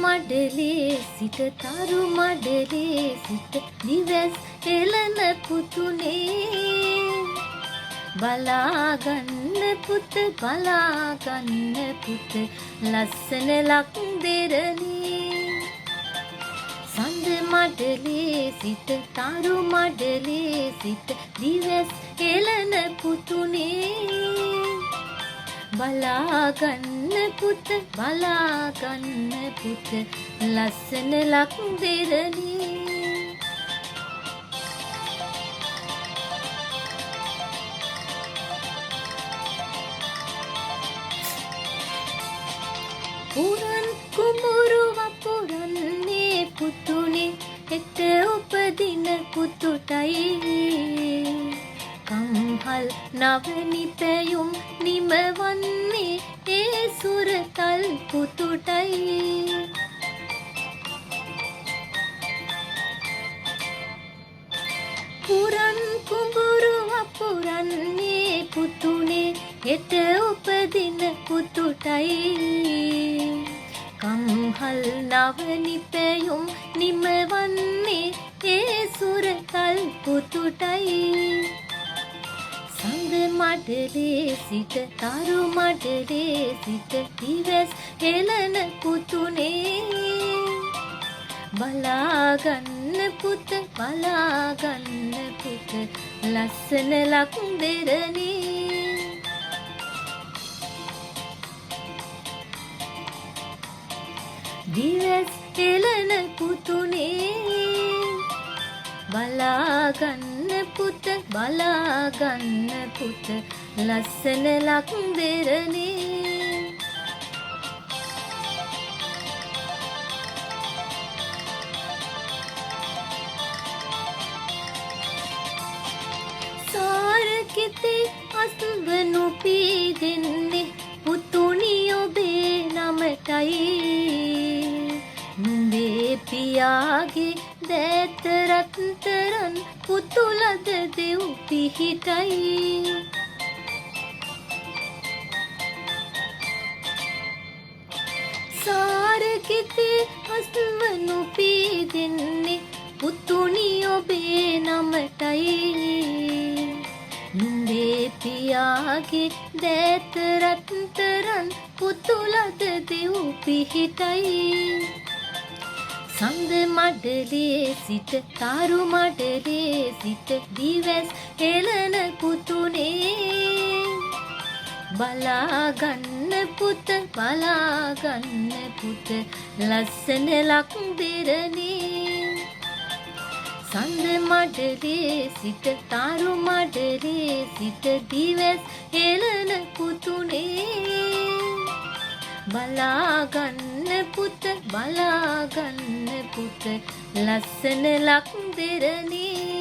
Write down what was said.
මඩලේ සිට තරු මඩලේ සිට දිවස් එළන පුතුනේ බලාගන්න පුත බලාගන්න පුත ලස්සන ලක් දෙරණී සඳ මඩලේ සිට තරු මඩලේ සිට දිවස් එළන පුතුනේ බලාගන්න පුත බලාගන්න පුත ලස්සන ලක් දෙරණී පුරන් කුඹුරු වපුරන්නේ පුතුනේ හෙට උපදින පුතුටයි කම්හල් නවනි පැයුම් නිමවන්නේ ඒ සුරතල් පුතුටයි පුරන් කුඹුරු වපුරන්නේ පුතුනේ හෙට උපදින පුතුටයි කම්හල් නවනි පැයුම් නිමවන්නේ ඒ සුරතල් පුතුටයි සඳ මඩලේ සිට තරු මඩලේ සිට දිවස් හෙළන පුතුනේ බලාගන්න පුත බලාගන්න පුත ලස්සන ලක් දෙරණී දිවස් හෙළන පුතුනේ බලාගන්න පුත බලාගන්න පුත ලස්සන ලක් දෙරණී සාරකිතේ අස්වනු පීදෙන්නේ පුතුණි ඔබේ නමටයි නුඹේ පියාගේ දෑත රත්තරන් පුතුලද දෙව් පිහිටයි සාරකිතේ අස්වනු පීදෙන්නේ පුතුණි ඔබේ නමටයි නුඹේ පියාගේ දෑත රත්තරන් පුතුලද දෙව් පිහිටයි සඳ මඩලේ සිට තරු මඩලේ සිට දිවස් හෙළන පුතුනේ බලාගන්න පුත බලාගන්න පුත ලස්සන ලක් දෙරණී සඳ මඩලේ සිට තරු මඩලේ සිට දිවස් හෙළන පුතුනේ බලාගන්න පුත බලාගන්න පුත ලස්සන ලක් දෙරණී